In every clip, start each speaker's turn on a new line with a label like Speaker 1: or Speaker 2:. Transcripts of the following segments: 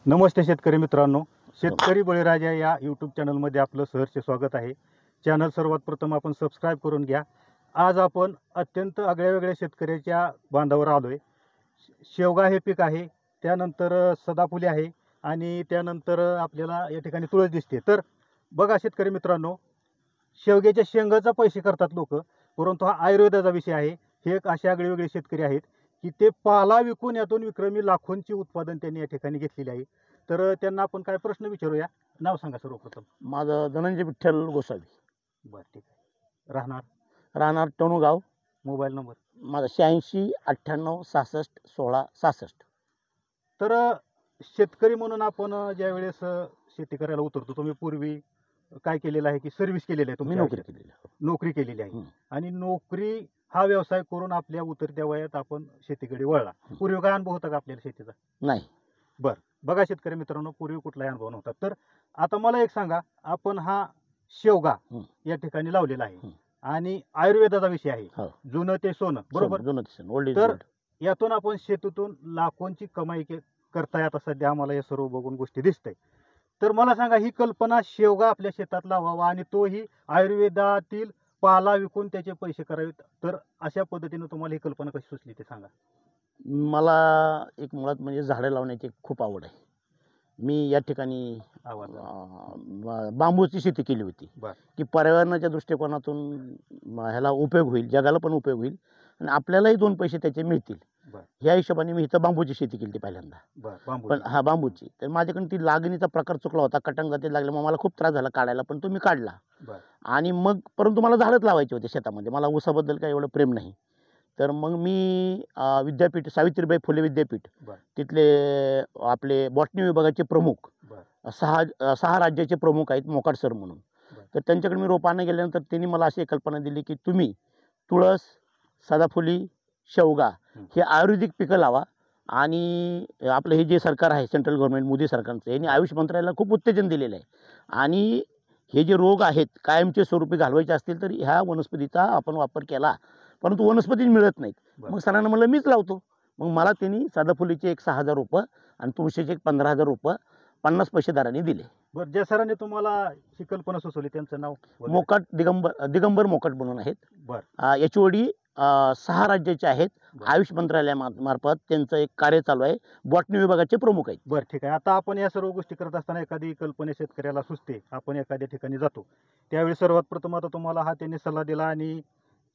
Speaker 1: नमस्ते शेतकरी मित्रांनो, शेतकरी बळीराजा या यूट्यूब चॅनलमध्ये आपलं सहर्ष स्वागत आहे. चॅनल सर्वात प्रथम आपण सबस्क्राईब करून घ्या. आज आपण अत्यंत आगळ्यावेगळ्या शेतकऱ्याच्या बांधावर आलोय. शेवगा हे पीक आहे, त्यानंतर सदाफुली आहे आणि त्यानंतर आपल्याला या ठिकाणी तुळस दिसते. तर बघा शेतकरी मित्रांनो, शेवग्याच्या शेंगाचा पैसे करतात लोक, परंतु हा आयुर्वेदाचा विषय आहे. हे एक असे आगळेवेगळे शेतकरी आहेत की ते पाला विकून यातून विक्रमी लाखोंची उत्पादन त्यांनी या ठिकाणी घेतलेले आहे. तर त्यांना आपण काय प्रश्न विचारूया. नाव सांगा सर्वप्रथम.
Speaker 2: माझं धनंजय विठ्ठल गोसावी,
Speaker 1: बरं, ठीक आहे.
Speaker 2: राहणार टोणूगाव.
Speaker 1: Mobile number.
Speaker 2: माझा 86 98 66 16 66.
Speaker 1: तर शेतकरी म्हणून आपण ज्या वेळेस शेती करायला उतरतो, तुम्ही पूर्वी काय केलेलं आहे की सर्व्हिस केलेली आहे,
Speaker 2: मी
Speaker 1: तुम्ही
Speaker 2: नोकरी केलेली आहे.
Speaker 1: नोकरी केलेली आहे आणि नोकरी हा व्यवसाय करून आपल्या उतरत्या वयात आपण शेतीकडे वळला. पूर्वी काय अनुभव होता का आपल्याला शेतीचा?
Speaker 2: नाही.
Speaker 1: बरं, बघा शेतकरी मित्रांनो, पूर्वी कुठलाही अनुभव नव्हता. तर आता मला एक सांगा, आपण हा शेवगा या ठिकाणी लावलेला आहे आणि आयुर्वेदाचा विषय आहे. जुनं ते सोनं, बरोबर. तर यातून आपण शेतीतून लाखोंची कमाई करतायत सध्या आम्हाला या सर्व बघून गोष्टी दिसतंय. तर मला सांगा, ही कल्पना शेवगा आपल्या शेतात लावावा आणि तोही आयुर्वेदातील पाला विकून त्याचे पैसे करावेत, तर अशा पद्धतीने तुम्हाला ही कल्पना कशी सुचली ते सांगा.
Speaker 2: मला एक मुळात म्हणजे झाडं लावण्याची खूप आवड आहे. मी या ठिकाणी बांबूची शेती केली होती की पर्यावरणाच्या दृष्टिकोनातून ह्याला उपयोग होईल, जगाला पण उपयोग होईल आणि आपल्यालाही 2 पैसे त्याचे मिळतील. ह्या हिशोबाने मी इथं बांबूची शेती केली पहिल्यांदा. पण बांबूची तर माझ्याकडून ती लागणीचा प्रकार चुकला होता. कटंगती लागल्यामुळे मला खूप त्रास झाला काढायला, पण तो मी काढला. आणि मग परंतु मला झाडच लावायचे होते शेतामध्ये. मला ऊसाबद्दल काही एवढं प्रेम नाही. तर मग मी विद्यापीठ, सावित्रीबाई फुले विद्यापीठ, तिथले आपले बॉटनी विभागाचे प्रमुख, 6 राज्याचे प्रमुख आहेत मोकाट सर म्हणून. तर त्यांच्याकडे मी रोपानं गेल्यानंतर त्यांनी मला अशी कल्पना दिली की तुम्ही तुळस, सदाफुली, शेवगा हे आयुर्वेदिक पिकं लावा आणि आपलं हे जे सरकार आहे सेंट्रल गव्हर्नमेंट मोदी सरकारचं, यांनी आयुष मंत्रालयाला खूप उत्तेजन दिलेलं आहे. आणि हे जे रोग आहेत कायमचे स्वरूपी घालवायचे असतील तर ह्या वनस्पतीचा आपण वापर केला, परंतु वनस्पती मिळत नाहीत. मग सरांना म्हणलं मीच लावतो. मग मला त्यांनी सदाफुलीचे एक 6,000 रुपये आणि तुळशीचे एक 15,000 रुपये 50 पैसे दराने दिले.
Speaker 1: बरं, ज्या सरांनी तुम्हाला ही कल्पना सुचवली त्यांचं नाव?
Speaker 2: मोकाट दिगंबर मोकाट म्हणून आहेत.
Speaker 1: बरं.
Speaker 2: HOD 6 राज्याचे आहेत. आयुष मंत्रालयामार्फत त्यांचं एक कार्य चालू आहे. बॉटनी विभागाचे प्रमुख आहेत.
Speaker 1: बरं, ठीक आहे. आता आपण या सर्व गोष्टी करत असताना एखादी कल्पना शेतकऱ्याला सुचते, आपण एखाद्या ठिकाणी जातो, त्यावेळी सर्वात प्रथम आता तुम्हाला हा त्यांनी सल्ला दिला आणि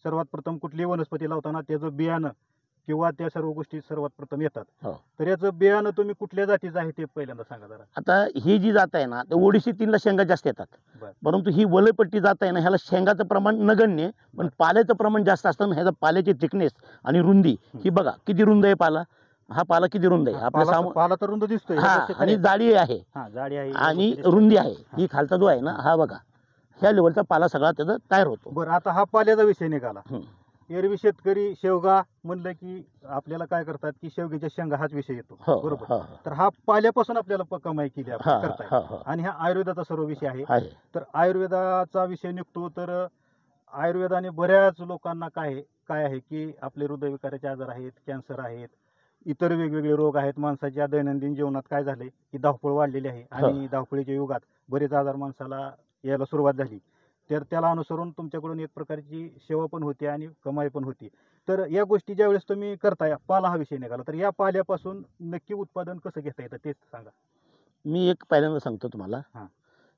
Speaker 1: सर्वात प्रथम कुठलीही वनस्पती लावताना त्याचं बियाणं किंवा त्या सर्व गोष्टी सर्वात प्रथम येतात. तर याचं बियाणं तुम्ही कुठल्या जातीचं आहे ते पहिल्यांदा सांगा जरा.
Speaker 2: आता ही जी जात आहे ना, तर ओडिसी 3ला शेंगा जास्त येतात. परंतु ही वलयपट्टी जात आहे ना, ह्याला शेंगाचं प्रमाण नगण्य, पण पाल्याचं प्रमाण जास्त असतं. ह्याचा पाल्याची थिकनेस आणि रुंदी ही बघा किती रुंद आहे पाला. हा पाला किती रुंद आहे आपल्या
Speaker 1: पाला तर रुंद दिसतोय
Speaker 2: आणि जाडी आहे आणि रुंदी आहे. ही खालचा जो आहे ना, हा बघा ह्या लेवलचा पाला सगळा त्याचा तयार होतो.
Speaker 1: बरं, आता हा पाल्याचा विषय निघाला. एरवी शेतकरी शेवगा म्हणलं की आपल्याला काय करतात की शेवग्याच्या शेंगा हाच विषय येतो, बरोबर. तर हा पाल्यापासून आपल्याला कमाई केली करताय आणि हा आयुर्वेदाचा सर्व विषय आहे. तर आयुर्वेदाचा विषय निघतो तर आयुर्वेदाने बऱ्याच लोकांना काय आहे की आपले हृदयविकाराचे आजार आहेत, कॅन्सर आहेत, इतर वेगवेगळे रोग आहेत. माणसाच्या दैनंदिन जीवनात काय झालंय की धावपळ वाढलेली आहे आणि धावपळीच्या युगात बरेच आजार माणसाला यायला सुरुवात झाली. तर त्याला अनुसरून तुमच्याकडून एक प्रकारची सेवा पण होती आणि कमाई पण होती. तर या गोष्टी ज्यावेळेस तुम्ही करताय, पाला हा विषय निघाला, तर या पाल्यापासून नक्की उत्पादन कसं घेता येतं तेच सांगा.
Speaker 2: मी एक पहिल्यांदा सांगतो तुम्हाला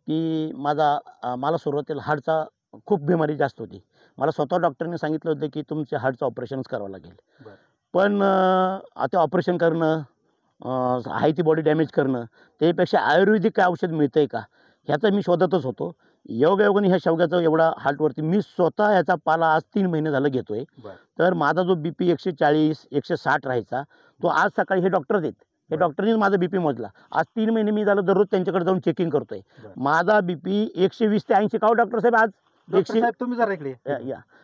Speaker 2: की मला सुरुवातीला हार्टचा खूप बिमारी जास्त होती. मला स्वतः डॉक्टरने सांगितलं होतं की तुमच्या हार्टचं ऑपरेशनच करावं लागेल. पण आता ऑपरेशन करणं, आहे ती बॉडी डॅमेज करणं, त्यापेक्षा आयुर्वेदिक काय औषध मिळतंय का ह्याचा मी शोधतच होतो. योगायोगाने ह्या शेवग्याचा एवढा हार्टवरती मी स्वतः याचा पाला आज 3 महिने झालं घेतोय. तर माझा जो BP 140 160 राहायचा, तो आज सकाळी हे डॉक्टरच आहेत, हे डॉक्टरनीच माझा BP मोजला. आज 3 महिने मी झालं दररोज त्यांच्याकडे जाऊन चेकिंग करतोय. माझा BP 120 ते 80. का डॉक्टर साहेब आज 100?
Speaker 1: तुम्ही जरा इकडे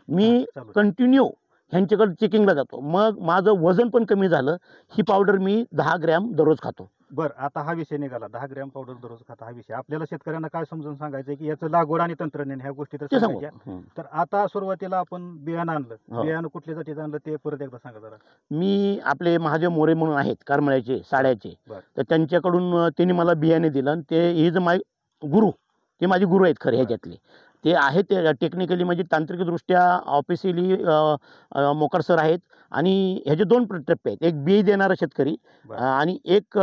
Speaker 2: मी कंटिन्यू ह्यांच्याकडे चेकिंगला जातो. मग माझं वजन पण कमी झालं. ही पावडर मी 10 ग्रॅम दररोज खातो.
Speaker 1: बरं, आता हा विषय निघाला 10 ग्रॅम पावडर दररोज खाता हा विषय. आपल्याला शेतकऱ्यांना काय समजून सांगायचं की याचं लागवड आणि तंत्रज्ञान ह्या गोष्टी तर
Speaker 2: ते सांगू.
Speaker 1: सांगायच्या. तर आता सुरुवातीला आपण बियाणं आणलं,
Speaker 2: हो.
Speaker 1: बियाणं कुठल्या जातीचं आणलं ते परत एकदा सांगा जरा.
Speaker 2: मी आपले महादेव मोरे म्हणून आहेत करमळ्याचे साड्याचे,
Speaker 1: बरं.
Speaker 2: तर त्यांच्याकडून त्यांनी मला बियाणे दिलं आणि ते ही जे माय गुरु, ते माझे गुरु आहेत खरे ह्याच्यातले. ते आहेत ते टेक्निकली म्हणजे तांत्रिकदृष्ट्या ऑफिशियली मोकर सर आहेत. आणि ह्याचे 2 टप्पे आहेत. एक बी देणारा शेतकरी
Speaker 1: बरं.
Speaker 2: आणि एक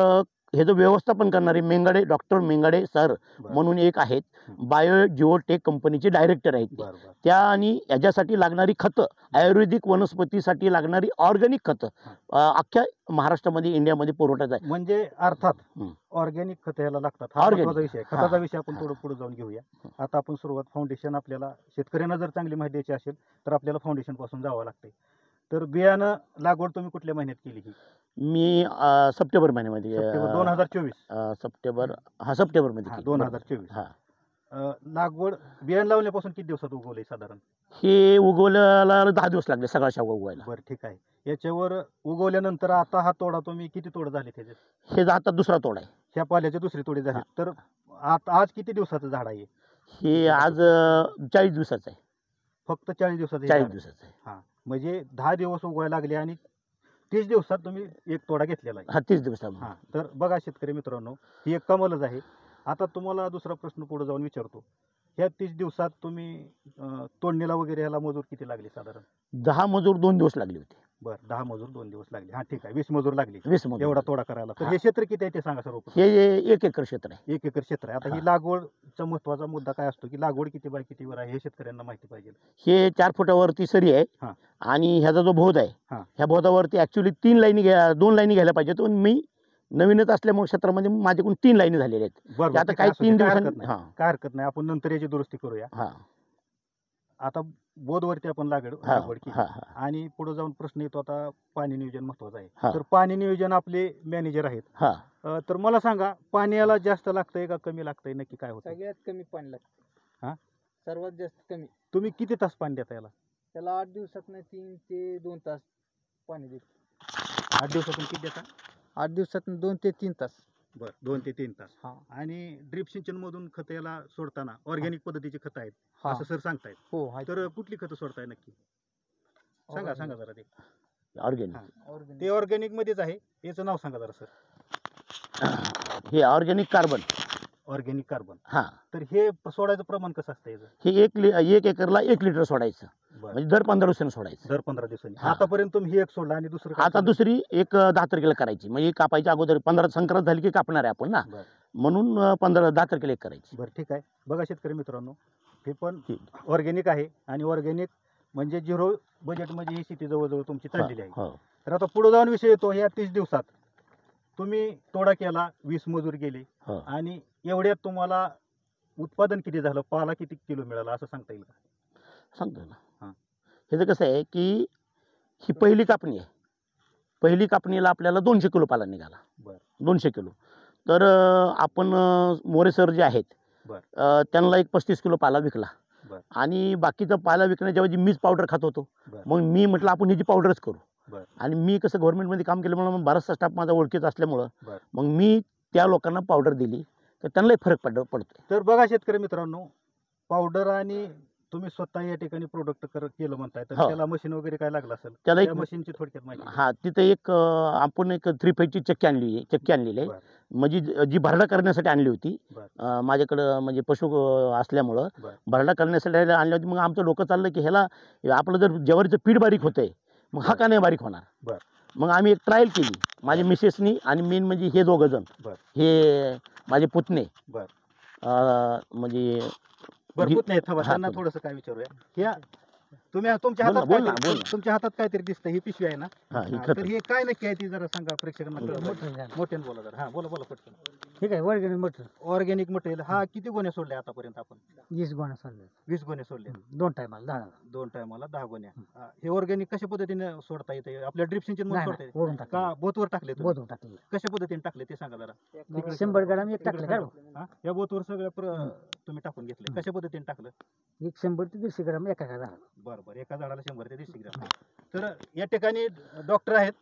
Speaker 2: ह्याचं व्यवस्थापन करणारे मेंगाडे, डॉक्टर मेंगाडे सर
Speaker 1: बरं.
Speaker 2: म्हणून एक आहेत. बायो जिओटेक कंपनीचे डायरेक्टर आहेत ते.
Speaker 1: बरं, बरं.
Speaker 2: त्या आणि याच्यासाठी लागणारी खतं, आयुर्वेदिक वनस्पतीसाठी लागणारी ऑर्गॅनिक खतं अख्ख्या महाराष्ट्रामध्ये, इंडियामध्ये पुरवठा आहे.
Speaker 1: म्हणजे अर्थात
Speaker 2: हं.
Speaker 1: ऑर्गॅनिक खत यायला लागतात. हा
Speaker 2: Organic.
Speaker 1: महत्त्वाचा विषय आहे.
Speaker 2: हां.
Speaker 1: खताचा विषय आपण थोडं पुढे जाऊन घेऊया. आता आपण सुरुवात फाउंडेशन, आपल्याला शेतकऱ्यांना जर चांगली माहिती द्यायची असेल तर आपल्याला फाउंडेशन पासून जावं लागते. तर बियाणं लागवड तुम्ही कुठल्या महिन्यात केली ही?
Speaker 2: मी सप्टेंबर महिन्यामध्ये
Speaker 1: सप्टेंबर 2024.
Speaker 2: सप्टेंबरमध्ये
Speaker 1: हा,
Speaker 2: केली.
Speaker 1: 2024.
Speaker 2: हा.
Speaker 1: लागवड बियाणं लावल्यापासून किती दिवसात उगवलंय साधारण?
Speaker 2: हे उगवल्याला 10 दिवस लागले सगळा शेवगा उगवायला.
Speaker 1: बरं, ठीक आहे. याच्यावर उगवल्यानंतर आता हा तोडा तुम्ही किती तोड झाले त्याचे?
Speaker 2: हे आता दुसरा तोड आहे.
Speaker 1: ह्या पाल्याचे दुसरी तोडे झाले.
Speaker 2: हा.
Speaker 1: तर आता आज किती दिवसाचं झाड आहे?
Speaker 2: हे आज 40 दिवसाचं आहे.
Speaker 1: फक्त 40 दिवसाचं हे
Speaker 2: 40
Speaker 1: झाड.
Speaker 2: दिवसाचं आहे.
Speaker 1: हा, म्हणजे 10 दिवस उगवायला लागले आणि 30 दिवसात तुम्ही एक तोडा घेतलेला आहे.
Speaker 2: हा 30 दिवसात.
Speaker 1: हा, तर बघा शेतकरी मित्रांनो, ही एक कमालच आहे. आता तुम्हाला दुसरा प्रश्न पुढे जाऊन विचारतो. ह्या 30 दिवसात तुम्ही तोडणीला वगैरे ह्याला मजूर किती लागले साधारण?
Speaker 2: 10 मजूर 2 दिवस लागले होते.
Speaker 1: बरं, 10 मजूर 2 दिवस लागले. हा, ठीक आहे. 20 मजूर लागले
Speaker 2: 20 मजूर.
Speaker 1: एवढा तोडा करायला. तर
Speaker 2: हा.
Speaker 1: हे क्षेत्र किती आहे ते सांगा सर.
Speaker 2: हे 1 एकर क्षेत्र आहे.
Speaker 1: 1 एकर क्षेत्र आहे. आता
Speaker 2: हा.
Speaker 1: ही लागवडचा महत्वाचा मुद्दा काय असतो की लागवड किती बाय कितीवर आहे हे शेतकऱ्यांना माहिती पाहिजे.
Speaker 2: हे 4 फुटावरती सरी आहे.
Speaker 1: हा.
Speaker 2: आणि ह्याचा जो बोध आहे,
Speaker 1: हा.
Speaker 2: ह्या बोधावरती ऍक्च्युली 2 लाईनी घ्यायला पाहिजे. पण मी नवीनच असल्यामुळे क्षेत्रामध्ये माझ्याकडून 3 लाईनी झालेल्या आहेत.
Speaker 1: बरं,
Speaker 2: ते आता
Speaker 1: ठीक
Speaker 2: काही
Speaker 1: आहे, असू दे.
Speaker 2: 3
Speaker 1: काय
Speaker 2: दिवसांनी.
Speaker 1: हरकत नाही.
Speaker 2: हा.
Speaker 1: काय हरकत नाही, आपण नंतर याची दुरुस्ती करूया.
Speaker 2: हा.
Speaker 1: आता बोधवरती आपण
Speaker 2: हा.
Speaker 1: लागवड केली
Speaker 2: हा. हा.
Speaker 1: आणि पुढे जाऊन प्रश्न येतो आता पाणी नियोजन महत्वाचं आहे.
Speaker 2: हा.
Speaker 1: तर पाणी नियोजन आपले मॅनेजर आहेत.
Speaker 2: हा.
Speaker 1: तर मला सांगा, पाणी याला जास्त लागतंय का कमी लागतंय, नक्की काय होतं?
Speaker 3: सगळ्यात कमी पाणी लागतं.
Speaker 1: हा?
Speaker 3: सर्वात जास्त कमी.
Speaker 1: तुम्ही किती तास पाणी देता याला?
Speaker 3: त्याला 8 दिवसात 3 ते 2 तास पाणी देतो.
Speaker 1: 8 दिवसातून किती देता?
Speaker 3: 8 दिवसात 2 ते 3 तास.
Speaker 1: बरं, 2 ते 3 तास.
Speaker 3: हा.
Speaker 1: आणि ड्रिप सिंचन मधून खत याला सोडताना ऑर्गॅनिक पद्धतीची खतं आहेत
Speaker 3: हा.
Speaker 1: असं सर सांगतायत.
Speaker 3: हो आहे.
Speaker 1: तर कुठली खतं सोडताय नक्की? सांगा सांगा जरा ते.
Speaker 2: ऑर्गॅनिक.
Speaker 3: Organic.
Speaker 1: ते ऑर्गॅनिक मध्येच आहे, याचं नाव सांगा जरा सर.
Speaker 2: हे ऑर्गॅनिक कार्बन.
Speaker 1: Organic carbon.
Speaker 2: हा.
Speaker 1: तर हे सोडायचं प्रमाण कसं असतं याचं?
Speaker 2: हे 1 एकरला 1 लिटर सोडायचं.
Speaker 1: बरं,
Speaker 2: म्हणजे दर 15 दिवसांनी सोडायचं.
Speaker 1: दर 15 दिवसांनी.
Speaker 2: हा.
Speaker 1: आतापर्यंत तुम्ही हे एक सोडलं आणि दुसरं काय
Speaker 2: आता
Speaker 1: सोडलं?
Speaker 2: दुसरी एक 10 तारखेला करायची. म्हणजे कापायच्या अगोदर 15 संक्रांत झाली की कापणार आहे आपण ना,
Speaker 1: बरं.
Speaker 2: म्हणून 10 तारखेला एक करायची.
Speaker 1: बरं, ठीक आहे. बघा शेतकरी मित्रांनो, हे पण
Speaker 2: ठीक.
Speaker 1: ऑर्गॅनिक आहे आणि ऑर्गॅनिक म्हणजे 0 बजेटमध्ये ही शेती जवळजवळ तुमची चाललेली आहे.
Speaker 2: हो.
Speaker 1: तर आता पुढे जाऊन विषय येतो, ह्या 30 दिवसात तुम्ही तोडा केला, 20 मजूर गेले
Speaker 2: हो.
Speaker 1: आणि एवढ्यात तुम्हाला उत्पादन किती झालं, पाला किती किलो मिळाला असं सांगता येईल का?
Speaker 2: सांगतो ना.
Speaker 1: हा.
Speaker 2: ह्याचं कसं आहे की ही पहिली कापणी आहे. पहिली कापणीला आपल्याला 200 किलो पाला निघाला.
Speaker 1: बरं.
Speaker 2: 200 किलो. तर आपण मोरे सर जे आहेत, त्यांना एक 35 किलो पाला विकला.
Speaker 1: बरं.
Speaker 2: आणि बाकीचा पाला विकण्याच्याऐवजी मीच पावडर खात होतो.
Speaker 1: बरं.
Speaker 2: मग मी म्हटलं आपण ह्याची पावडरच करू.
Speaker 1: बरं.
Speaker 2: आणि मी कसं गव्हर्नमेंटमध्ये काम केल्यामुळं मग बराचसा स्टाफ माझा ओळखीचा असल्यामुळं
Speaker 1: बरं.
Speaker 2: मग मी त्या लोकांना पावडर दिली, तर त्यांनाही फरक पडतोय.
Speaker 1: तर बघा शेतकरी मित्रांनो, पावडर आणि तुम्ही स्वतः या ठिकाणी प्रोडक्ट केलं म्हणताय, तर
Speaker 2: हो.
Speaker 1: त्याला मशीन वगैरे काय लागलं असेल?
Speaker 2: त्याला एक
Speaker 1: त्या मशीनची थोडक्यात माहिती द्या.
Speaker 2: हा, तिथे एक आपण एक 3 फेजची चक्की आणलेली आहे.
Speaker 1: बरं.
Speaker 2: म्हणजे जी भरडा करण्यासाठी आणली होती.
Speaker 1: बरं.
Speaker 2: माझ्याकडं म्हणजे पशु असल्यामुळं
Speaker 1: बरं.
Speaker 2: भरडा करण्यासाठी आणली होती. मग आमचं डोकं चाललं की ह्याला आपलं जर ज्वारीचं पीठ बारीक होतंय, मग हा का नाही बारीक होणार.
Speaker 1: बरं.
Speaker 2: मग आम्ही एक ट्रायल केली, माझ्या मिसेसनी आणि मेन म्हणजे हे 2 जण,
Speaker 1: बरं.
Speaker 2: हे माझे पुतणे.
Speaker 1: बरं.
Speaker 2: म्हणजे
Speaker 1: भरपूर नाही, थांबा,
Speaker 2: हा,
Speaker 1: त्यांना
Speaker 2: तुम्ही.
Speaker 1: थोडंसं काय विचारूया. ह्या तुमच्या हातात
Speaker 2: बोल ना,
Speaker 1: काहीतरी-
Speaker 2: बोल ना.
Speaker 1: तुमच्या हातात काहीतरी दिसतं, ही पिशवी आहे ना?
Speaker 2: हा, ही
Speaker 1: हा,
Speaker 2: खतं.
Speaker 1: तर हे काय नक्की आहे ती जरा सांगा प्रेक्षकांना.
Speaker 3: मोठं
Speaker 1: मोठ्याने बोला जरा. हा, बोला पटकन.
Speaker 3: ठीक आहे. Organic material
Speaker 1: organic material. हा, किती गोण्या सोडल्या आतापर्यंत आपण?
Speaker 3: 20 गोण्या सोडल्या.
Speaker 1: 20 गोण्या सोडल्या.
Speaker 3: 2 टायमाला 10.
Speaker 1: 2 टायमाला 10 गोण्या. हे ऑर्गॅनिक कशा पद्धतीने सोडता येते? आपल्या ड्रिप सिंचन मध्ये सोडता येते
Speaker 3: ओढून टाकलं.
Speaker 1: का बोतवर टाकले तुम्ही?
Speaker 3: बोधून टाकले.
Speaker 1: कशा पद्धतीने टाकले ते सांगा जरा.
Speaker 3: 100 ग्रॅम एक टाकलं का?
Speaker 1: हा, या बोतवर सगळं तुम्ही टाकून घेतले, कशा पद्धतीने टाकलं?
Speaker 3: 100 ते 150 ग्रॅम एका झाला.
Speaker 1: बरं बरं, एका झाडाला 100 ते 150 ग्रॅम. तर या ठिकाणी डॉक्टर आहेत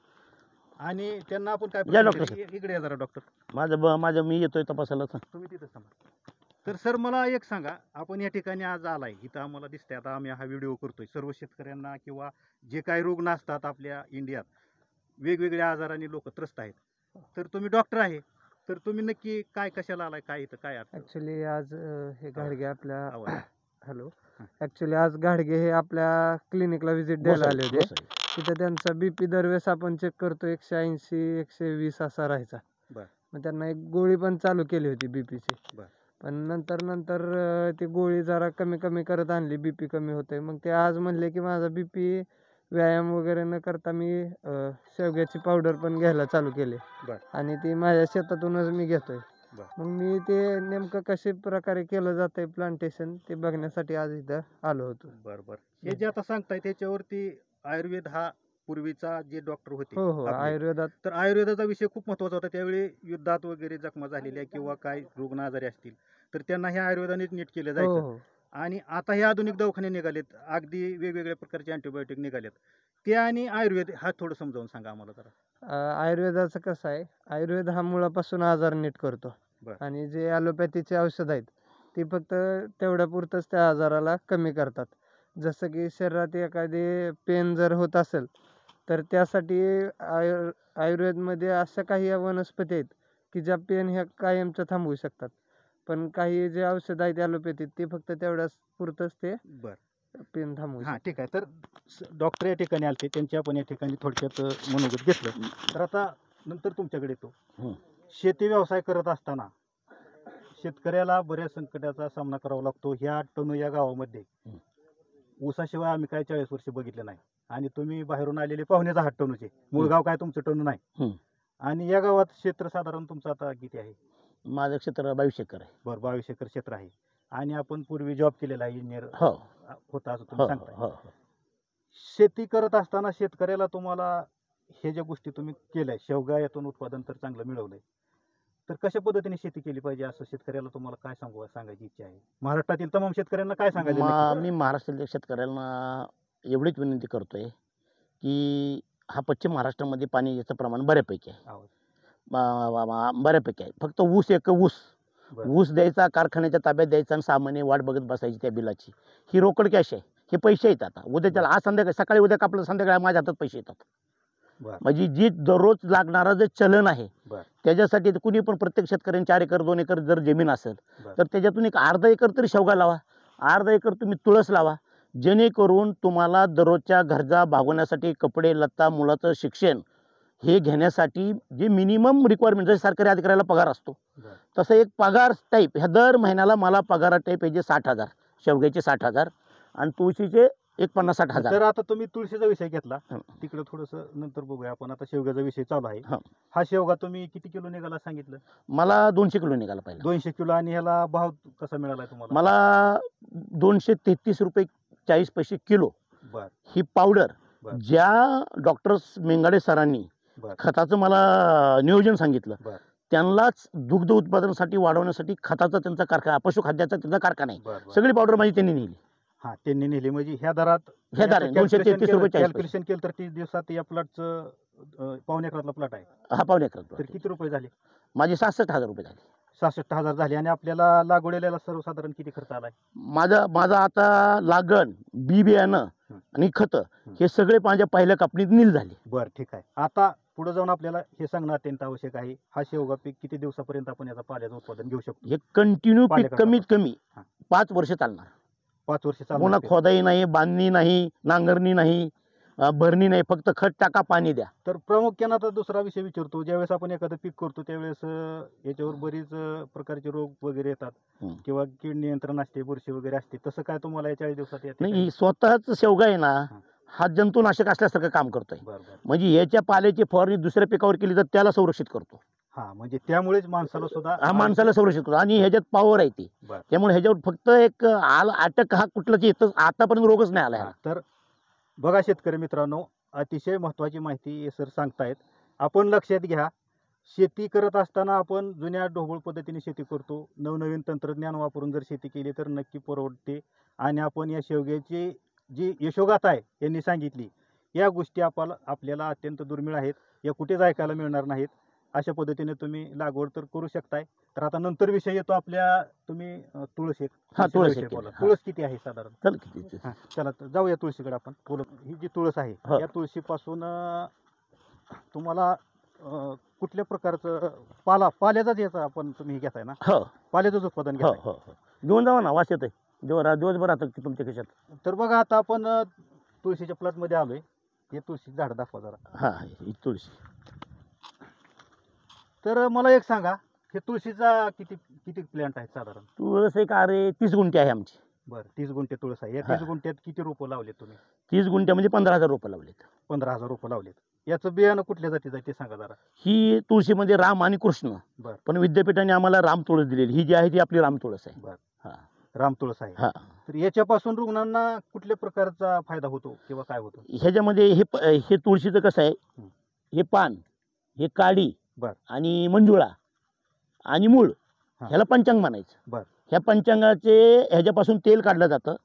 Speaker 1: आणि त्यांना आपण काय
Speaker 2: या डॉक्टर
Speaker 1: इकडे या जरा डॉक्टर.
Speaker 2: माझं मी येतोय तपासायला.
Speaker 1: तुम्ही तिथंच थांबा. तर सर मला एक सांगा, आपण या ठिकाणी आज आलाय इथं, आम्हाला दिसतंय आता आम्ही हा व्हिडिओ करतोय, सर्व शेतकऱ्यांना किंवा जे काही रुग्ण असतात आपल्या इंडियात वेगवेगळ्या आजाराने लोक त्रस्त आहेत, तर तुम्ही डॉक्टर आहे, तर तुम्ही नक्की काय कशाला आलाय, काय इथं काय अर्थ?
Speaker 3: ऍक्च्युली आज हे घाडगे आपल्या
Speaker 1: आवाज.
Speaker 3: हॅलो, ऍक्च्युली आज घाडगे हे आपल्या क्लिनिकला व्हिजिट द्यायला आले होते. तिथे त्यांचा बीपी दरवेळेस आपण चेक करतो 180 120 असा राहायचा.
Speaker 1: बर.
Speaker 3: मग त्यांना एक गोळी पण चालू केली होती बीपीची.
Speaker 1: बर.
Speaker 3: पण नंतर ती गोळी जरा कमी कमी करत आणली, बीपी कमी होतोय. मग ते आज म्हणले की माझा बीपी व्यायाम वगैरे न करता मी शेवग्याची पावडर पण घ्यायला चालू केली आणि ती माझ्या शेतातूनच मी घेतोय. मग मी ते नेमकं कशा प्रकारे केलं जातंय प्लांटेशन ते बघण्यासाठी आज इथं आलो होतो.
Speaker 1: बरोबर. हे जे आता सांगताय त्याच्यावरती आयुर्वेद हा पूर्वीचा जे डॉक्टर होते
Speaker 3: हो आयुर्वेदात,
Speaker 1: तर आयुर्वेदाचा विषय खूप महत्वाचा होता. त्यावेळी युद्धात वगैरे जखमा झालेल्या किंवा काय रुग्ण आजारी असतील तर त्यांना हे आयुर्वेदानेच नीट केलं जायचं. आणि आता हे आधुनिक दवाखाने निघालेत, अगदी वेगवेगळ्या प्रकारचे अँटीबायोटिक निघालेत, ते आणि आयुर्वेद हा थोडं समजावून सांगा आम्हाला जरा.
Speaker 3: आयुर्वेदाचं कसं आहे, आयुर्वेद हा मुळापासून आजार नीट करतो आणि जे ॲलोपॅथीचे औषध आहेत ती फक्त तेवढ्या पुरतंच त्या आजाराला कमी करतात. जसं की शरीरात एखादी पेन जर होत असेल तर त्यासाठी आयुर्वेदमध्ये अशा काही वनस्पती आहेत की ज्या पेन ह्या कायमच्या थांबवू शकतात. पण काही जे औषध आहेत ॲलोपॅथीत ते फक्त तेवढ्याच पुरतंच ते पेन थांबवू शकतात.
Speaker 1: ठीक आहे. तर डॉक्टर या ठिकाणी आलते, त्यांची आपण या ठिकाणी थोडक्यात मनोगत घेतलं. तर आता नंतर तुमच्याकडे येतो. शेती व्यवसाय करत असताना शेतकऱ्याला बऱ्याच संकटाचा सामना करावा लागतो. ह्या टणू या गावामध्ये ऊसाशिवाय आम्ही काय 40 वर्ष बघितलं नाही आणि तुम्ही बाहेरून आलेले पाहुणेच आहात टणूचे, मूळ गाव काय तुमचं टणू नाही. आणि या गावात क्षेत्र साधारण तुमचं आता किती आहे?
Speaker 2: माझं क्षेत्र 22 एकर आहे.
Speaker 1: बरं, 22 एकर क्षेत्र आहे आणि आपण पूर्वी जॉब केलेला आहे, इंजिनियर होता असं तुम्ही सांगताय. शेती करत असताना शेतकऱ्याला तुम्हाला हे ज्या गोष्टी तुम्ही केल्या, शेवगा यातून उत्पादन तर चांगलं मिळवलंय, तर कशा पद्धतीने शेती केली पाहिजे असं शेतकऱ्याला तुम्हाला काय सांगायची इच्छा आहे? महाराष्ट्रातील तमाम शेतकऱ्यांना काय सांगायचं?
Speaker 2: मी महाराष्ट्रातील शेतकऱ्यांना एवढीच विनंती करतोय की हा पश्चिम महाराष्ट्रामध्ये पाणी याचं प्रमाण बऱ्यापैकी आहे. बऱ्यापैकी आहे. फक्त ऊस द्यायचा, कारखान्याच्या ताब्यात द्यायचा आणि सामान्य वाट बघत बसायची त्या बिलाची. ही रोकड कॅश आहे, हे पैसे आहेत. आता उद्या त्याला आज संध्याकाळी, सकाळी उद्या कापलं, संध्याकाळी माझ्या हातात पैसे येतात. म्हणजे जी दररोज लागणारा जे चलन आहे त्याच्यासाठी कुणी पण प्रत्येक शेतकऱ्यांनी 4 एकर 2 एकर जर जमीन असेल तर त्याच्यातून एक अर्धा एकर तरी शेवगा लावा, अर्धा एकर तुम्ही तुळस लावा, जेणेकरून तुम्हाला दररोजच्या गरजा भागवण्यासाठी कपडे लत्ता, मुलाचं शिक्षण हे घेण्यासाठी जे मिनिमम रिक्वायरमेंट, जसे सरकारी अधिकाऱ्याला पगार असतो तसं एक पगार टाईप ह्या दर महिन्याला मला पगार टाईप ह्याचे 60,000, शेवग्याचे 60,000 आणि तुळशीचे एक 50-60,000.
Speaker 1: तर आता तुम्ही तुळशीचा विषय घेतला, तिकडे थोडस नंतर बघूया आपण. आता शेवग्याचा विषय चालू आहे. हा शेवगा तुम्ही किती किलो निघाला सांगितलं?
Speaker 2: मला 200 किलो निघाला पाहिजे.
Speaker 1: 200 किलो. आणि ह्याला भाव कसा मिळाला तुम्हाला?
Speaker 2: मला 233 रुपये 40 पैसे किलो. ही पावडर ज्या डॉक्टर मेंगाडे सरांनी खताचं मला नियोजन सांगितलं, त्यांनाच दुग्ध उत्पादनासाठी वाढवण्यासाठी खताचा त्यांचा कारखाना, पशुखाद्याचा त्यांचा कारखाना आहे. सगळी पावडर माझी त्यांनी नेली.
Speaker 1: त्यांनी नेली. म्हणजे ह्या दरात
Speaker 2: 233 रुपये
Speaker 1: कॅल्क्युलेशन केलं तर 30 दिवसात या प्लॉटचं पावणे एकरातला प्लॉट आहे.
Speaker 2: हा, पावणे एकर.
Speaker 1: तर किती रुपये झाले?
Speaker 2: माझे 66,000 रुपये झाले.
Speaker 1: 66,000 झाले. आणि आपल्याला लागवडीला सर्वसाधारण किती खर्च आलाय?
Speaker 2: माझा आता लागण, बी बियाणं आणि खत हे सगळे माझ्या पहिल्या कापणीत नील झाले.
Speaker 1: बरं, ठीक आहे. आता पुढे जाऊन आपल्याला हे सांगणं अत्यंत आवश्यक आहे, हा शेवगा पीक किती दिवसापर्यंत आपण याचा पाल्याचं उत्पादन घेऊ शकतो?
Speaker 2: हे कंटिन्यू पीक कमीत कमी 5 वर्ष चालणार.
Speaker 1: 5 वर्ष चालणार.
Speaker 2: पुन्हा खोदाई नाही, बांधणी नाही, नांगरणी नाही, भरणी नाही, फक्त खत टाका, पाणी द्या.
Speaker 1: तर प्रामुख्यानं आता दुसरा विषय विचारतो, ज्यावेळेस आपण एखादं पीक करतो त्यावेळेस याच्यावर बरीच प्रकारचे रोग वगैरे येतात किंवा कीड नियंत्रण असते, बुरशी वगैरे असते, तसं काय तुम्हाला या 40 दिवसात येते?
Speaker 2: नाही, स्वतःच शेवगा आहे ना हा जंतुनाशक असल्यासारखं काम करतोय. म्हणजे याच्या पाल्याची फवारणी दुसऱ्या पिकावर केली तर त्याला संरक्षित करतो.
Speaker 1: म्हणजे त्यामुळेच माणसाला सुद्धा
Speaker 2: माणसाला संरक्षित करतो आणि ह्याच्यात पॉवर आहे ती. त्यामुळे ह्याच्यावर फक्त एक अटक हा कुठलाच येतच आतापर्यंत रोगच नाही आला.
Speaker 1: तर बघा शेतकरी मित्रांनो, अतिशय महत्वाची माहिती सर सांगतायत. आपण लक्षात घ्या, शेती करत असताना आपण जुन्या ढोबळ पद्धतीने शेती करतो, नवनवीन तंत्रज्ञान वापरून जर शेती केली तर नक्की परवडते. आणि आपण या शेवग्याची जी यशोगाथा आहे यांनी सांगितली, या गोष्टी आपल्याला अत्यंत दुर्मिळ आहेत, या कुठेच ऐकायला मिळणार नाहीत. अशा पद्धतीने तुम्ही लागवड तर करू शकताय. तर आता नंतर विषय येतो आपल्या, तुम्ही तुळस तुळस किती आहे साधारण? चला तर जाऊया तुळशीकडे आपण बोलू. ही जी तुळस आहे या तुळशीपासून तुम्हाला कुठल्या प्रकारचं पाल्याचाच याचा आपण तुम्ही घेताय ना? पाल्याचंच उत्पादन घेताय.
Speaker 2: घेऊन जावा ना, वास येतंय दिवसभर आता तुमच्या खिशात.
Speaker 1: तर बघा आता आपण तुळशीच्या प्लॉट मध्ये आलोय. हे तुळशी झाड दाखवा जरा.
Speaker 2: ही तुळशी.
Speaker 1: तर मला एक सांगा, हे तुळशीचा किती प्लॅन्ट आहेत साधारण?
Speaker 2: तुळस एक 30 गुंठे आहे आमची.
Speaker 1: बरं, 30 गुंठे तुळस आहे. या 30 गुंठ्यात किती रोपं लावलेत तुम्ही?
Speaker 2: 30 गुंठ्यामध्ये 15,000 रोपं लावलेत.
Speaker 1: 15,000 रोपं लावलेत. याचं बियाणं कुठल्या जातीचं आहे ते सांगा जरा.
Speaker 2: ही तुळशीमध्ये राम आणि कृष्ण.
Speaker 1: बरं.
Speaker 2: पण विद्यापीठाने आम्हाला राम तुळस दिलेली. ही जी आहे ती आपली राम तुळस आहे.
Speaker 1: बरं, राम तुळस आहे. तर याच्यापासून रुग्णांना कुठल्या प्रकारचा फायदा होतो किंवा काय होतो?
Speaker 2: ह्याच्यामध्ये हे तुळशीचं कसं आहे, हे पान, हे काडी आणि मंजुळा आणि मूळ, ह्याला पंचांग म्हणायचं. ह्या पंचांगाचे ह्याच्यापासून तेल काढलं जातं.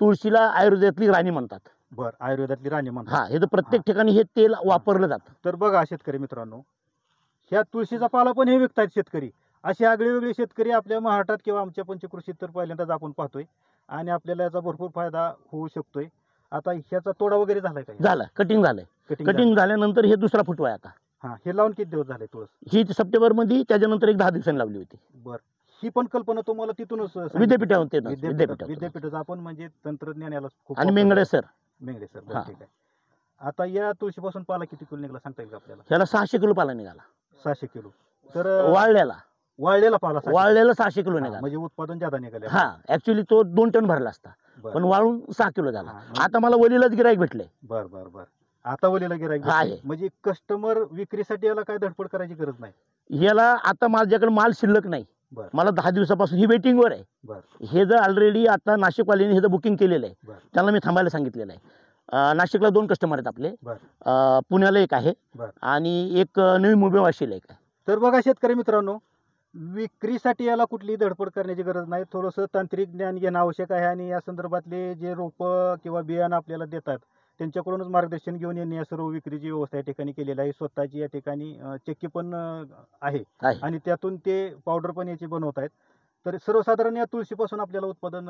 Speaker 2: तुळशीला आयुर्वेदातली राणी म्हणतात.
Speaker 1: आयुर्वेदातली राणी म्हणतात.
Speaker 2: हे तर प्रत्येक ठिकाणी हे तेल वापरलं जातं.
Speaker 1: तर बघा शेतकरी मित्रांनो, ह्या तुळशीचा पाला पण हे विकतायत शेतकरी. असे आगळे वेगळे शेतकरी आपल्या महाराष्ट्रात किंवा आमच्या पंचकृषीत तर पहिल्यांदाच आपण पाहतोय आणि आपल्याला याचा भरपूर फायदा होऊ शकतोय. आता ह्याचा तोडा वगैरे झालाय का?
Speaker 2: झाला, कटिंग झालंय. कटिंग झाल्यानंतर हे दुसरा फुटवा आहे आता.
Speaker 1: हे लावून किती दिवस झाले तुळस?
Speaker 2: ही सप्टेंबर मध्ये, त्याच्यानंतर एक 10 दिवसांनी लावली होती.
Speaker 1: बरं, ही पण कल्पना तुम्हाला तिथूनच विद्यापीठाचं आपण म्हणजे तंत्रज्ञान याला खूप.
Speaker 2: आणि मेंगडे सर.
Speaker 1: ठीक आहे. आता या तुळशीपासून पाला किती किलो निघाला सांगता येईल का आपल्याला?
Speaker 2: ह्याला 600 किलो पाला निघाला.
Speaker 1: 600 किलो. तर
Speaker 2: वाळलेला पाला 600 किलो निघाला.
Speaker 1: म्हणजे उत्पादन जादा निघाले.
Speaker 2: ऍक्च्युली तो 2 टन भरला असता, पण वाळून 6 किलो झाला. आता मला वलीलाच गिराईक भेटले.
Speaker 1: बर. आता वलीला गिराईक म्हणजे कस्टमर विक्रीसाठी याला काय धडपड करायची गरज नाही.
Speaker 2: याला आता माझ्याकडे माल शिल्लक नाही. मला 10 दिवसापासून ही वेटिंग वर आहे. हे जर ऑलरेडी आता नाशिकवाल्यांनी हे बुकिंग केलेलं आहे, त्यांना मी थांबायला सांगितलेलं आहे. नाशिकला 2 कस्टमर आहेत आपले, पुण्याला एक आहे आणि एक नवी मुंबई वाशीला एक आहे.
Speaker 1: तर बघा शेतकरी मित्रांनो, विक्रीसाठी याला कुठलीही धडपड करण्याची गरज नाही. थोडंसं तांत्रिक ज्ञान घेणं आवश्यक आहे आणि या संदर्भातले जे रोपं किंवा बियाणं आपल्याला देतात त्यांच्याकडूनच मार्गदर्शन घेऊन यांनी या सर्व विक्रीची व्यवस्था या ठिकाणी केलेली आहे. स्वतःची या ठिकाणी चक्की पण आहे आणि त्यातून ते पावडर पण याची बनवत आहेत. तर सर्वसाधारण या तुळशीपासून आपल्याला उत्पादन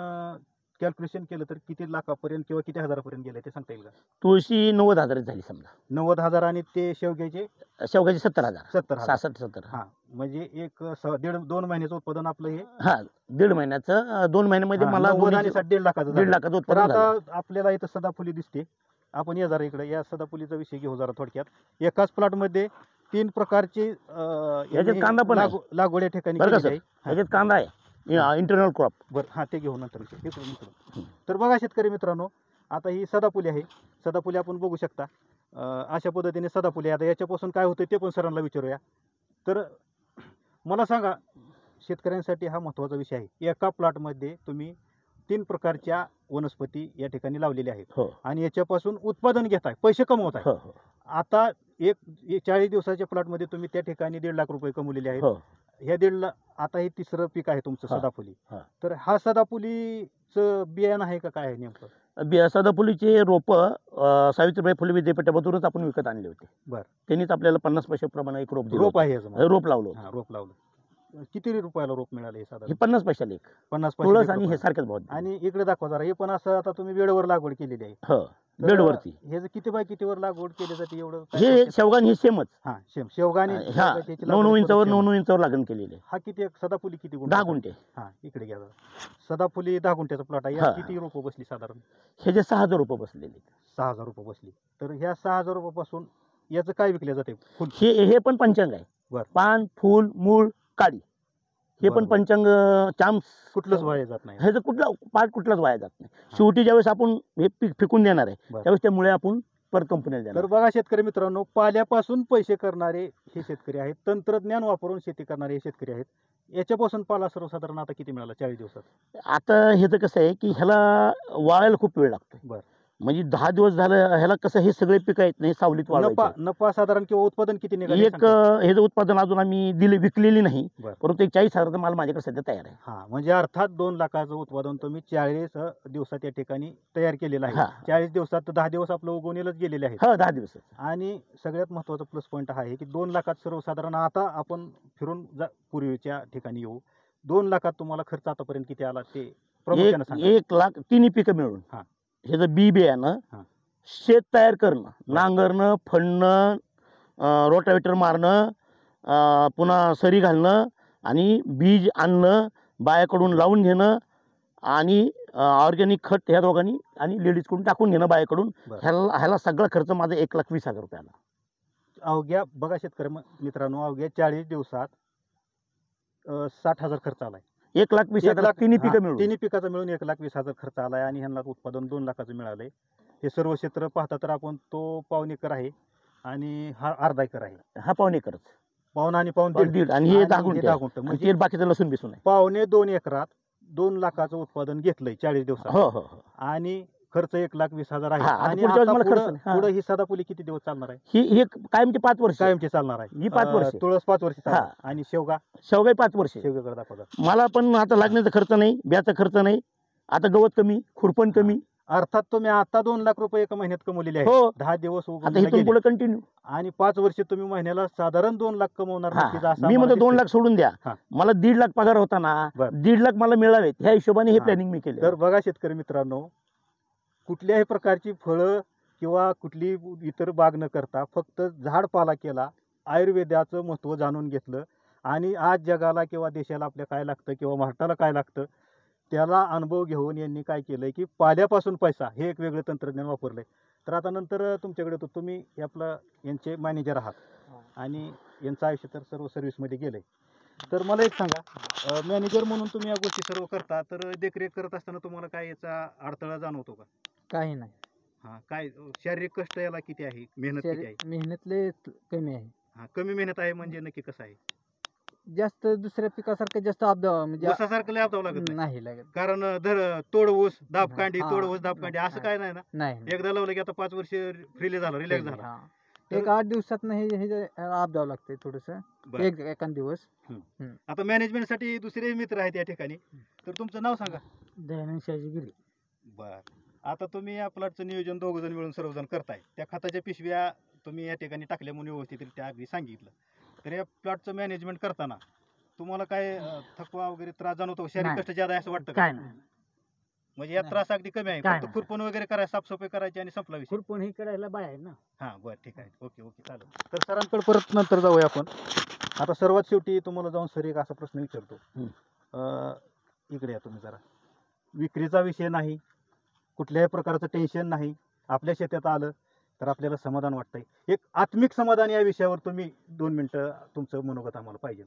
Speaker 1: कॅल्क्युलेशन केलं तर किती लाखापर्यंत किंवा किती हजारापर्यंत गेले ते सांगता येईल का?
Speaker 2: तुळशी 90,000 झाली समजा.
Speaker 1: 90,000 आणि ते शेवग्याचे
Speaker 2: 70,000.
Speaker 1: 70,000. म्हणजे एक 2 महिन्याचं उत्पादन आपलं हे.
Speaker 2: 1.5 महिन्याचं. 2 महिन्यामध्ये मला
Speaker 1: 1.5 लाखाचं.
Speaker 2: 1.5 लाखाचं
Speaker 1: तर
Speaker 2: उत्पादन.
Speaker 1: आता आपल्याला इथं सदाफुली दिसते. आपण या जरा इकडे या सदाफुलीचा विषय घेऊ जरा थोडक्यात. एकाच प्लॉट मध्ये 3 प्रकारचे
Speaker 2: कांदा पण
Speaker 1: लागवड या ठिकाणी.
Speaker 2: ह्याच्यात कांदा आहे, इंटरनल क्रॉप.
Speaker 1: बरं, ते घेऊ नंतर. तर बघा शेतकरी मित्रांनो, आता ही सदाफुली आहे. सदाफुली आपण बघू शकता. अशा पद्धतीने सदाफुली. आता याच्यापासून काय होतं ते पण सरांना विचारूया. तर मला सांगा, शेतकऱ्यांसाठी हा महत्त्वाचा विषय आहे. एका प्लॉटमध्ये तुम्ही 3 प्रकारच्या वनस्पती या ठिकाणी लावलेल्या आहेत आणि याच्यापासून उत्पादन घेताय, पैसे कमवताय. आता एक 40 दिवसाच्या प्लॉटमध्ये तुम्ही त्या ठिकाणी 1.5 लाख रुपये कमवलेले आहेत. ह्या 1.5 लाख, आता हे तिसरं पीक आहे तुमचं सदाफुली. तर हा सदाफुलीचं बियाणं आहे का काय आहे नेमकं?
Speaker 2: सदाफुलीचे रोप सावित्रीबाई फुले विद्यापीठामधूनच आपण विकत आणले होते. त्यांनीच आपल्याला 50 पैशाप्रमाणे एक रोप
Speaker 1: आहे.
Speaker 2: रोप लावलं.
Speaker 1: किती रुपयाला रोप मिळाले?
Speaker 2: हे 50 पैशाला एक.
Speaker 1: 50
Speaker 2: तुळस आणि हे सारखेच भाव.
Speaker 1: आणि इकडे दाखवा जरा. हे पण असं आता तुम्ही बेडवर लागवड केलेली आहे.
Speaker 2: बेडवरती.
Speaker 1: हे किती बाय कितीवर लागवड केली जाते एवढं?
Speaker 2: हे शेवगा हे सेमच.
Speaker 1: शेवगा
Speaker 2: 9 इंचावर लागण केलेली आहे.
Speaker 1: हा किती सदाफुली किती गुंठे?
Speaker 2: 10 गुंठे.
Speaker 1: इकडे घ्या. सदाफुली 10 गुंठ्याचा प्लॉट आहे. किती रोपं बसली साधारण?
Speaker 2: ह्याचे 6,000 रुपये बसलेले.
Speaker 1: 6,000 रुपये बसली. तर ह्या 6,000 रुपयापासून याचं काय विकले जाते?
Speaker 2: हे पण पंचांग आहे. पान, फूल, मूळ, काडी. हे पण पंचांग. चांस
Speaker 1: कुठलंच वाया जात नाही.
Speaker 2: ह्याचं पार्ट कुठलाच वाया जात नाही. शेवटी ज्यावेळेस आपण हे पीक फेकून देणार आहे त्यावेळेस त्यामुळे आपण परत कंपनीला देणार.
Speaker 1: तर बघा शेतकरी मित्रांनो, पाल्यापासून पैसे करणारे हे शेतकरी आहेत. तंत्रज्ञान वापरून शेती करणारे हे शेतकरी आहेत. याच्यापासून पाला सर्वसाधारण आता किती मिळाला 40 दिवसात?
Speaker 2: आता ह्याचं कसं आहे की ह्याला वाळायला खूप वेळ लागतो. म्हणजे 10 दिवस झालं ह्याला कसं हे सगळे पिकं आहेत नाही सावलीत वाढवायचे.
Speaker 1: नफा साधारण किंवा उत्पादन किती निघाले
Speaker 2: एक हे जे उत्पादन अजून आम्ही विकलेली नाही,
Speaker 1: बरं.
Speaker 2: परंतु एक 40,000 माल माझ्याकडे सध्या तयार आहे.
Speaker 1: हा, म्हणजे अर्थात 2 लाखाचं उत्पादन तुम्ही 40 दिवसात या ठिकाणी तयार केलेलं आहे. 40 दिवसात 10 दिवस आपलं उगवणीलाच गेलेले आहेत.
Speaker 2: 10 दिवस.
Speaker 1: आणि सगळ्यात महत्वाचा प्लस पॉईंट हा आहे की 2 लाखात सर्वसाधारण आता आपण फिरून पूर्वीच्या ठिकाणी येऊ. 2 लाखात तुम्हाला खर्च आतापर्यंत किती आला ते प्रामुख्याने सांगा.
Speaker 2: 1 लाख तिन्ही पिकं मिळून.
Speaker 1: हा.
Speaker 2: हे जर बी बियाणं, शेत तयार करणं, नांगरणं, फणणं, रोटावेटर मारणं, पुन्हा सरी घालणं आणि बीज आणणं, बायाकडून लावून घेणं आणि ऑर्गॅनिक खत ह्या दोघांनी आणि लेडीजकडून टाकून घेणं बायाकडून, ह्याला सगळा खर्च माझा 1,20,000 रुपये आला.
Speaker 1: अवघ्या बघा शेतकरी मित्रांनो, अवघ्या 40 दिवसात 60,000 खर्च आलाय.
Speaker 2: 1,20,000 तिन्ही पिकं मिळून.
Speaker 1: तिन्ही पिकाचा मिळून 1,20,000 खर्च आलाय आणि ह्यांना उत्पादन 2 लाखाचं मिळालंय. हे सर्व क्षेत्र पाहता तर आपण तो पाऊण एकर आहे आणि हा अर्धा एकर आहे.
Speaker 2: हा पाऊण एकरच.
Speaker 1: पाऊण आणि पाऊण
Speaker 2: दीड आणि हे 10
Speaker 1: गुंठे.
Speaker 2: 10
Speaker 1: गुंठे
Speaker 2: म्हणजे बाकीचं लसूण बिसून आहे.
Speaker 1: 1.25 एकरात 2 लाखाचं उत्पादन घेतलंय 40 दिवसात.
Speaker 2: हो हो हो.
Speaker 1: आणि खर्च 1,20,000 आहे.
Speaker 2: आणि
Speaker 1: आणि
Speaker 2: पुढे
Speaker 1: ही सदाफुली किती दिवस चालणार आहे?
Speaker 2: ही कायमची 5 वर्ष
Speaker 1: कायमची चालणार आहे.
Speaker 2: ही 5 वर्ष.
Speaker 1: तुळस 5 वर्ष चालणार. आणि शेवगा
Speaker 2: 5 वर्ष.
Speaker 1: शेवगाकडे दाखवा.
Speaker 2: मला पण आता लागण्याचा खर्च नाही, ब्याचा खर्च नाही, आता गवत कमी, खुरपण कमी.
Speaker 1: अर्थात तुम्ही आता 2 लाख रुपये एका महिन्यात कमवलेले आहेत.
Speaker 2: हो.
Speaker 1: 10 दिवस
Speaker 2: आता इथून पुढे कंटिन्यू.
Speaker 1: आणि 5 वर्ष तुम्ही महिन्याला साधारण 2 लाख कमवणार.
Speaker 2: मी म्हणतो 2 लाख सोडून द्या. मला 1.5 लाख पगार होता ना, 1.5 लाख मला मिळावेत ह्या हिशोबाने हे प्लॅनिंग मी केलं.
Speaker 1: तर बघा शेतकरी मित्रांनो, कुठल्याही प्रकारची फळं किंवा कुठली इतर बाग न करता फक्त झाडपाला केला, आयुर्वेदाचं महत्त्व जाणून घेतलं आणि आज जगाला किंवा देशाला आपल्या काय लागतं किंवा महाराष्ट्राला काय लागतं त्याला अनुभव घेऊन यांनी काय केलंय की पाल्यापासून पैसा हे एक वेगळं तंत्रज्ञान वापरलंय. तर आता नंतर तुमच्याकडे येतो. तुम्ही आपलं यांचे मॅनेजर आहात आणि यांचं आयुष्य तर सर्व सर्व्हिसमध्ये गेलंय. तर मला एक सांगा, मॅनेजर म्हणून तुम्ही या गोष्टी सर्व करता, तर देखरेख करत असताना तुम्हाला काय याचा अडथळा जाणवतो का?
Speaker 3: काही नाही.
Speaker 1: काय शारीरिक कष्ट याला किती आहे, मेहनत किती आहे?
Speaker 3: मेहनतले कमी आहे.
Speaker 1: कमी मेहनत आहे म्हणजे नक्की कसं आहे?
Speaker 3: जास्त दुसऱ्या पिकासारखं जास्त म्हणजे
Speaker 1: ऊसासारखं लय आपदावं लागत
Speaker 3: नाही लागत.
Speaker 1: कारण तोड ऊस दाबकांडी, तोड ऊस दाबकांडी असं काय नाही ना.
Speaker 3: नाही.
Speaker 1: एकदा लावलं की आता 5 वर्ष फ्रीली झालं, रिलॅक्स झाला.
Speaker 3: एक 8 दिवसात हे आपदावं लागतंय थोडस, एखाद दिवस.
Speaker 1: आता मॅनेजमेंट साठी दुसरे मित्र आहेत या ठिकाणी, तर तुमचं नाव सांगा.
Speaker 3: दयानंद शाजीगिरी.
Speaker 1: बर. आता तुम्ही या प्लॉटचं नियोजन 2 जण मिळून सर्वजण करताय. त्या खताच्या पिशव्या तुम्ही या ठिकाणी टाकल्या म्हणून व्यवस्थितरित्या अगदी सांगितलं. तर या प्लॉटचं मॅनेजमेंट करताना तुम्हाला काय थकवा वगैरे त्रास जाणवतो? शारीरिक कष्ट ज्यादा आहे असं वाटतं का? म्हणजे या त्रास अगदी कमी आहे. फक्त खुरपण वगैरे करायचं, साफसफाई करायची आणि संपला विषय.
Speaker 3: खुरपण हे करायला बाय आहे ना.
Speaker 1: बरं, ठीक आहे. ओके चालेल. तर सरांकडे परत नंतर जाऊया आपण. आता सर्वात शेवटी तुम्हाला जाऊन सर एक असा प्रश्न विचारतो. इकडे या तुम्ही जरा. विक्रीचा विषय नाही, कुठल्याही प्रकारचं टेन्शन नाही, आपल्या शेतात आलं तर आपल्याला समाधान वाटतंय. एक आत्मिक समाधान या विषयावर तुम्ही 2 मिनिटं तुमचं मनोगत आम्हाला पाहिजे.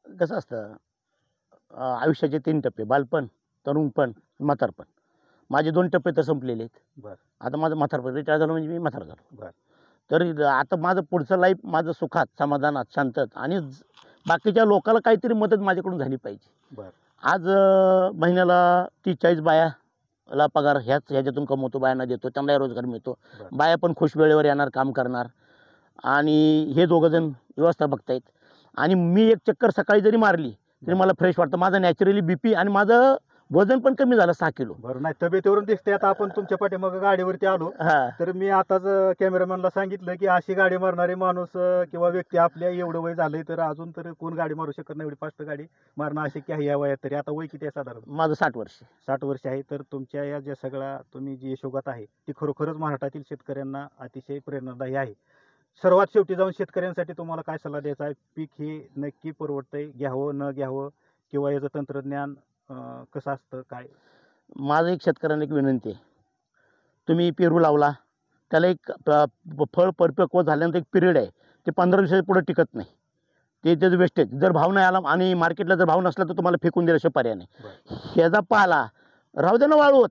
Speaker 2: कसं असतं, आयुष्याचे 3 टप्पे: बालपण, तरुणपण, म्हातारपण. माझे 2 टप्पे तर संपलेले आहेत.
Speaker 1: बरं.
Speaker 2: आता माझं म्हातारपण रिटायर झालं म्हणजे मी म्हातार झालो.
Speaker 1: बरं.
Speaker 2: तर आता माझं पुढचं लाईफ माझं सुखात, समाधानात, शांतत आणि बाकीच्या लोकांना काहीतरी मदत माझ्याकडून झाली पाहिजे.
Speaker 1: बरं.
Speaker 2: आज महिन्याला 30-40 बायाला पगार ह्याच्यातून कमवतो, बायांना देतो, त्यांना रोजगार मिळतो. बाया पण खुश वेळेवर येणार, काम करणार आणि हे दोघंजण व्यवस्था बघतायत. आणि मी एक चक्कर सकाळी जरी मारली तरी मला फ्रेश वाटतं. माझं नॅचरली BP आणि माझं वजन पण कमी झालं 6 किलो.
Speaker 1: बरं. नाही, तब्येतीवरून दिसते. आता आपण तुमच्या पाठीमागे गाडीवरती आलो तर मी आताच कॅमेरामॅनला सांगितलं की अशी गाडी मारणारे माणूस किंवा व्यक्ती आपल्या एवढं वय झालंय तर अजून तर कोण गाडी मारू शकत नाही. एवढी फास्ट गाडी मारणं अशक्य आहे या वयात. तरी आता वय किती आहे साधारण?
Speaker 2: माझं 60 वर्ष.
Speaker 1: 60 वर्ष आहे. तर तुमच्या या ज्या सगळ्या तुम्ही जी यशोगाथा आहे ती खरोखरच महाराष्ट्रातील शेतकऱ्यांना अतिशय प्रेरणादायी आहे. सर्वात शेवटी जाऊन शेतकऱ्यांसाठी तुम्हाला काय सल्ला द्यायचा आहे? पीक हे नक्की परवडतंय, घ्यावं न घ्यावं, किंवा याचं तंत्रज्ञान कसं असतं काय?
Speaker 2: माझं एक शेतकऱ्यांना एक विनंती आहे, तुम्ही पेरू लावला, त्याला एक फळ परिपक्व झाल्यानंतर एक पिरियड आहे, ते 15 दिवसाच्या पुढे टिकत नाही, ते त्याचं वेस्टेज. जर भाव नाही आला आणि मार्केटला जर भाव नसला तर तुम्हाला फेकून दिल्याशिवाय पर्याय नाही. ह्याचा पाला राहू दे ना वाळवत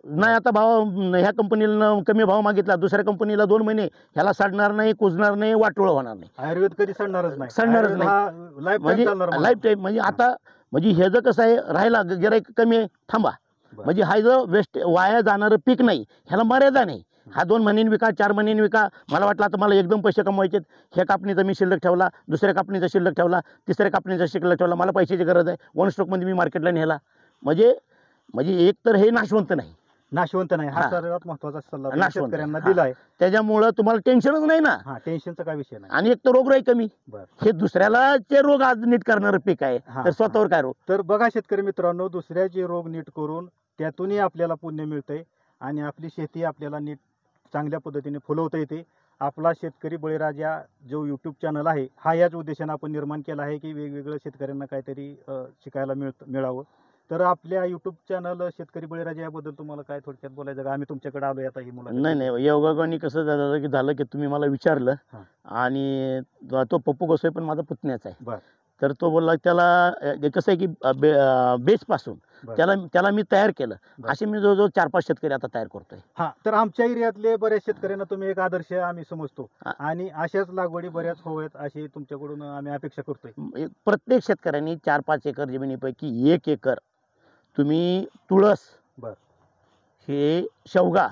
Speaker 2: नाही. आता भाव ह्या कंपनीला कमी भाव मागितला, दुसऱ्या कंपनीला 2 महिने, ह्याला सडणार नाही, कुजणार नाही, वाटोळं होणार नाही.
Speaker 1: आयुर्वेद कधी सडणारच नाही.
Speaker 2: म्हणजे लाईफ टाईम. म्हणजे आता म्हणजे ह्याचं कसं आहे, राहिला गिराईक कमी आहे, थांबा. म्हणजे हा जो वेस्ट वाया जाणारं पीक नाही, ह्याला मर्यादा नाही. हा 2 महिन्यांनी विका, 4 महिन्यांनी विका. मला वाटलं आता मला एकदम पैसे कमवायचे, ह्या कापणीचा मी शिल्लक ठेवला, दुसऱ्या कापणीचा शिल्लक ठेवला, तिसऱ्या कापणीचा शिल्लक ठेवला, मला पैशाची गरज आहे, वन स्टॉकमध्ये मी मार्केटला नेला. म्हणजे एक तर हे नाशवंत नाही,
Speaker 1: नाही. हा सर्वात महत्वाचा सल्ला तुम्ही शेतकऱ्यांना दिलाय.
Speaker 2: त्याच्यामुळं तुम्हाला टेन्शनच नाही ना.
Speaker 1: टेन्शनचा काय विषय नाही.
Speaker 2: आणि एक तर रोगराई कमी. हे दुसऱ्याला जे रोग आज नीट करणारं पीक आहे, तर स्वतःवर काय रोग.
Speaker 1: तर बघा शेतकरी मित्रांनो, दुसऱ्याचे रोग नीट करून त्यातूनही आपल्याला पुण्य मिळतंय आणि आपली शेती आपल्याला नीट चांगल्या पद्धतीने फुलवता येते. आपला शेतकरी बळीराजा जो यूट्यूब चॅनल आहे, हा याच उद्देशाने आपण निर्माण केला आहे की वेगवेगळं शेतकऱ्यांना काहीतरी शिकायला मिळावं. तर आपल्या युट्यूब चॅनल शेतकरी बळीराजा याबद्दल तुम्हाला काय थोडक्यात बोलायचं का? आम्ही तुमच्याकडे आलोय आता ही मुलाखत.
Speaker 2: नाही, योगायोगाने कसं झालं की तुम्ही मला विचारलं, आणि तो पप्पू गोसावी पण माझा पुतण्याचा आहे. तर तो बोलला त्याला कसं आहे की बेसपासून त्याला मी तयार केलं. असे मी जवळजवळ 4-5 शेतकरी आता तयार करतोय.
Speaker 1: तर आमच्या एरियातले बऱ्याच शेतकऱ्यांना तुम्ही एक आदर्श आम्ही समजतो आणि अशाच लागवडी बऱ्याच हव्यात अशी तुमच्याकडून आम्ही अपेक्षा करतोय.
Speaker 2: प्रत्येक शेतकऱ्यांनी 4-5 एकर जमिनीपैकी 1 एकर तुम्ही तुळस, हे शेवगा,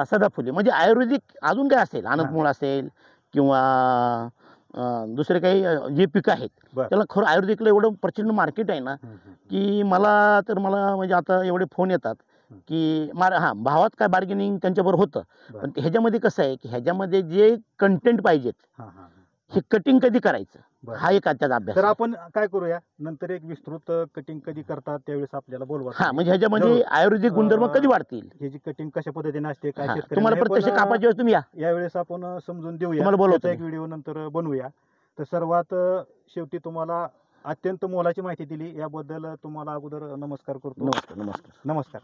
Speaker 2: सदाफुली, म्हणजे आयुर्वेदिक अजून काय असेल, आनंदमूळ असेल किंवा दुसरे काही जे पिकं आहेत, त्याला खरं आयुर्वेदिकला एवढं प्रचंड मार्केट आहे ना, की मला म्हणजे आता एवढे फोन येतात की भावात काय बार्गेनिंग त्यांच्याबरोबर होतं. पण ह्याच्यामध्ये कसं आहे की ह्याच्यामध्ये जे कंटेंट पाहिजेत, हे कटिंग कधी करायचं, हा एक त्याचा अभ्यास.
Speaker 1: तर आपण काय करूया, नंतर एक विस्तृत कटिंग कधी करतात त्यावेळेस आपल्याला बोलवा.
Speaker 2: म्हणजे ह्याच्यामध्ये आयुर्वेदिक गुणधर्म कधी वाढतील,
Speaker 1: ह्याची कटिंग कशा पद्धतीने असते, काय
Speaker 2: तुम्हाला प्रत्यक्ष कापायची वेळेस तुम्ही
Speaker 1: यावेळेस आपण समजून देऊया. एक व्हिडिओ नंतर बनवूया. तर सर्वात शेवटी तुम्हाला अत्यंत मोलाची माहिती दिली याबद्दल तुम्हाला अगोदर नमस्कार करतो.
Speaker 2: नमस्कार.
Speaker 1: नमस्कार.